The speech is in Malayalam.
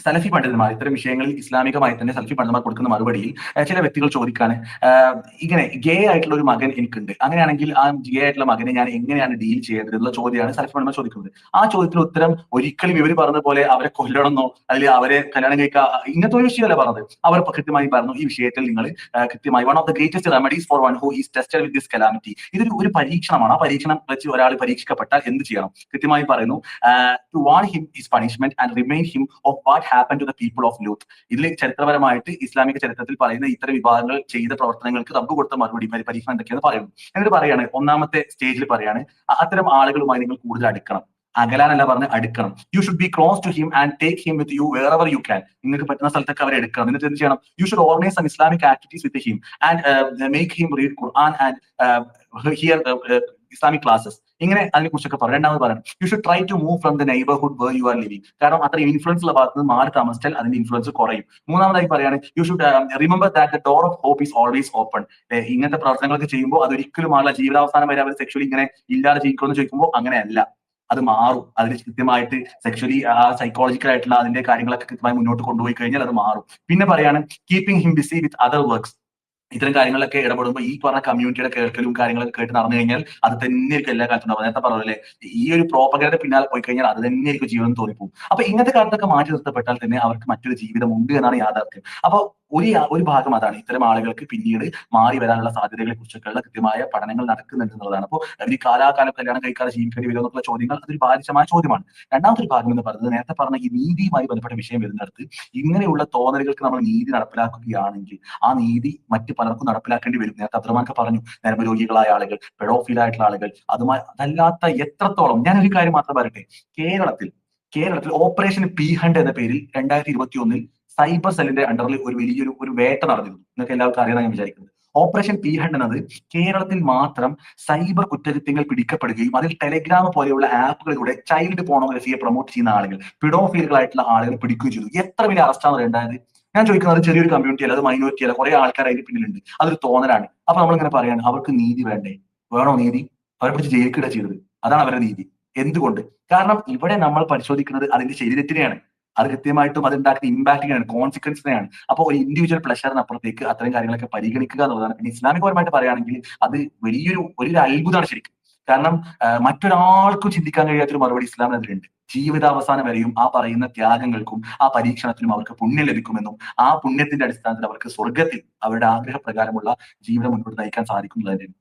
സലഫി പണ്ഡിതന്മാർ ഇത്തരം വിഷയങ്ങളിൽ ഇസ്ലാമികമായി തന്നെ സലഫി പണ്ഡിതന്മാർ കൊടുക്കുന്ന മറുപടിയിൽ ചില വ്യക്തികൾ ചോദിക്കാണ്, ഇങ്ങനെ ഗേ ആയിട്ടുള്ള ഒരു മകൻ എനിക്കുണ്ട്, അങ്ങനെയാണെങ്കിൽ ആ ഗേ ആയിട്ടുള്ള മകനെ ഞാൻ എങ്ങനെയാണ് ഡീൽ ചെയ്യേണ്ടത് എന്നുള്ള ചോദ്യമാണ് സലഫി പണ്ഡിതന്മാർ ചോദിക്കുന്നത്. ആ ചോദ്യത്തിന് ഉത്തരം ഒരിക്കലും ഇവർ പറഞ്ഞ പോലെ അവരെ കൊല്ലണമെന്നോ അല്ലെങ്കിൽ അവരെ കല്യാണം കഴിക്കുക ഇങ്ങനത്തെ ഒരു വിഷയമല്ല പറഞ്ഞത്. അവർ കൃത്യമായി പറഞ്ഞു, ഈ വിഷയത്തിൽ നിങ്ങൾ കൃത്യമായി one of the greatest remedies four one who is tested with this calamity, ഇതൊരു ഒരു പരീക്ഷണമാണ്. ആ പരീക്ഷണം വെച്ച് ഒരാൾ പരീക്ഷിക്കപ്പെട്ടാൽ എന്ത് ചെയ്യണം? കൃത്യമായി പറയുന്നു, to warn him his punishment and remind him of what happen to the people of Lut. ഇതിൽ ചരിത്രപരമായിട്ട് ഇസ്ലാമിക ചരിത്രത്തിൽ പറയുന്ന ഇത്തരം വിഭാഗങ്ങൾ ചെയ്ത പ്രവർത്തനങ്ങൾക്ക് റബ്ബ് കൊടുത്ത മറുപടി പരീക്ഷണം എന്തൊക്കെയാണെന്ന് പറയുന്നു. എന്നിട്ട് പറയാണ്, ഒന്നാമത്തെ സ്റ്റേജിൽ പറയാണ്, അത്തരം ആളുകളുമായി നിങ്ങൾ കൂടുതൽ അടുക്കണം. അകലാനല്ല പറഞ്ഞ് അടുക്കണം. You should be close to him and take him with you wherever you can. നിങ്ങൾക്ക് പറ്റുന്ന സ്ഥലത്തൊക്കെ അവരെ എടുക്കണം. എന്നിട്ട് എന്ത് ചെയ്യണം? You should organise some Islamic activities with him and make him read Quran and hear Islamic classes. ഇങ്ങനെ അതിനെ കുറിച്ചൊക്കെ പറയാം. രണ്ടാമത് പറയണം, you should try to move from the neighbourhood where you are living. കാരണം അത്ര ഇൻഫ്ലുവൻസ് ഉള്ള ഭാഗത്ത് നിന്ന് മാറി താമസിച്ചാൽ അതിന്റെ ഇൻഫ്ലുവൻസ് കുറയും. മൂന്നാമതായി പറയാണ്, you should remember that the door of hope is always open. ഇങ്ങനത്തെ പ്രവർത്തനങ്ങളൊക്കെ ചെയ്യുമ്പോൾ അതൊരിക്കലും ആളുടെ ജീവിതാവസാനം വരെ അവർ സെക്ഷലി ഇങ്ങനെ ഇല്ലാതെ ജീവിക്കുമെന്ന് ചോദിക്കുമ്പോൾ അങ്ങനെയല്ല, അത് മാറും. അതിന് കൃത്യമായിട്ട് സെക്ഷലി സൈക്കോളജിക്കൽ ആയിട്ടുള്ള അതിന്റെ കാര്യങ്ങളൊക്കെ കൃത്യമായി മുന്നോട്ട് കൊണ്ടുപോയി കഴിഞ്ഞാൽ അത് മാറും. പിന്നെ പറയാണ്, keeping him busy with other works. ഇത്തരം കാര്യങ്ങളിലൊക്കെ ഇടപെടുമ്പോൾ ഈ പറഞ്ഞ കമ്മ്യൂണിറ്റിയുടെ കേൾക്കലും കാര്യങ്ങളൊക്കെ കേട്ട് നടന്നു കഴിഞ്ഞാൽ അത് തന്നെയായിരിക്കും എല്ലാ കാലത്തും ഉണ്ടാവും. നേരത്തെ പറഞ്ഞല്ലേ, ഈ ഒരു പ്രോപ്പഗേഡയുടെ പിന്നാലെ പോയി കഴിഞ്ഞാൽ അത് തന്നെയായിരിക്കും ജീവിതം തോന്നിപ്പോകും. അപ്പൊ ഇങ്ങനത്തെ കാലത്തൊക്കെ മാറ്റി നിർത്തപ്പെട്ടാൽ തന്നെ അവർക്ക് മറ്റൊരു ജീവിതം ഉണ്ട് എന്നാണ് യാഥാർത്ഥ്യം. അപ്പൊ ഒരു ഭാഗം അതാണ്, ഇത്തരം ആളുകൾക്ക് പിന്നീട് മാറി വരാനുള്ള സാധ്യതകളെ കുറിച്ചൊക്കെയുള്ള കൃത്യമായ പഠനങ്ങൾ നടക്കുന്നുണ്ട് എന്നുള്ളതാണ്. അപ്പോൾ അവർ കാലാകാലം കല്യാണം കഴിക്കാതെ ജീവിക്കേണ്ടി വരുമോ എന്നുള്ള ചോദ്യങ്ങൾ അതൊരു ബാലിശമായ ചോദ്യമാണ്. രണ്ടാമത്തെ ഒരു ഭാഗം എന്ന് പറയുന്നത്, നേരത്തെ പറഞ്ഞ ഈ നീതിയുമായി ബന്ധപ്പെട്ട വിഷയം വരുന്നിടത്ത് ഇങ്ങനെയുള്ള തോന്നലുകൾക്ക് നമ്മൾ നീതി നടപ്പിലാക്കുകയാണെങ്കിൽ ആ നീതി മറ്റ് പലർക്കും നടപ്പിലാക്കേണ്ടി വരും. നേരത്തെ അബ്ദുറഹ്മാനൊക്കെ പറഞ്ഞു, നരമ്പ് രോഗികളായ ആളുകൾ, പെഡോഫിൽ ആയിട്ടുള്ള ആളുകൾ, അതുമായി അതല്ലാത്ത എത്രത്തോളം. ഞാൻ ഒരു കാര്യം മാത്രം പറയട്ടെ, കേരളത്തിൽ ഓപ്പറേഷൻ പി ഹണ്ട് എന്ന പേരിൽ 2021 സൈബർ സെല്ലിന്റെ അണ്ടറിൽ ഒരു വലിയൊരു വേട്ട നടന്നിരുന്നു. നിങ്ങൾക്ക് എല്ലാവർക്കും അറിയാൻ ഞാൻ വിചാരിക്കുന്നത്. ഓപ്പറേഷൻ പി ഹണ്ട് എന്നത് കേരളത്തിൽ മാത്രം സൈബർ കുറ്റകൃത്യങ്ങൾ പിടിക്കപ്പെടുകയും അതിൽ ടെലഗ്രാം പോലെയുള്ള ആപ്പുകളിലൂടെ ചൈൽഡ് പോണോഗ്രഫിയെ പ്രൊമോട്ട് ചെയ്യുന്ന ആളുകൾ, പിഡോഫീലുകളായിട്ടുള്ള ആളുകൾ പിടിക്കുകയും ചെയ്തു. എത്ര വലിയ അറസ്റ്റാണ് ഉണ്ടായത്? ഞാൻ ചോദിക്കുന്നത്, അത് ചെറിയൊരു കമ്മ്യൂണിറ്റി അല്ല, അത് മൈനോറിറ്റി അല്ല, കുറെ ആൾക്കാർ അതിന് പിന്നിലുണ്ട്. അതൊരു തോന്നലാണ്. അപ്പൊ നമ്മളിങ്ങനെ പറയാണ്, അവർക്ക് നീതി വേണ്ടേ? വേണോ നീതി? അവരെ പിടിച്ച് ജയിലിക്കിട ചെയ്തത്, അതാണ് അവരുടെ നീതി. എന്തുകൊണ്ട്? കാരണം ഇവിടെ നമ്മൾ പരിശോധിക്കുന്നത് അതിന്റെ ശരീരത്തിനെയാണ്. അത് കൃത്യമായിട്ടും അത് ഉണ്ടാക്കുന്ന ഇമ്പാക്റ്റിനെയാണ്, കോൺസിക്വൻസിനെയാണ്. അപ്പോൾ ഒരു ഇൻഡിവിജ്വൽ പ്ലഷറിനപ്പുറത്തേക്ക് അത്തരം കാര്യങ്ങളൊക്കെ പരിഗണിക്കുക എന്നുള്ളതാണ്. പിന്നെ ഇസ്ലാമികപരമായിട്ട് പറയുകയാണെങ്കിൽ അത് ഒരു അത്ഭുതമാണ് ശരിക്കും. കാരണം മറ്റൊരാൾക്കും ചിന്തിക്കാൻ കഴിയാത്തൊരു മറുപടി ഇസ്ലാമിനെതിരുണ്ട്. ജീവിതാവസാനം വരെയും ആ പറയുന്ന ത്യാഗങ്ങൾക്കും ആ പരീക്ഷണത്തിനും അവർക്ക് പുണ്യം ലഭിക്കുമെന്നും ആ പുണ്യത്തിന്റെ അടിസ്ഥാനത്തിൽ അവർക്ക് സ്വർഗത്തിൽ അവരുടെ ആഗ്രഹപ്രകാരമുള്ള ജീവിതം മുന്നോട്ട് നയിക്കാൻ സാധിക്കുന്നതായിരുന്നു.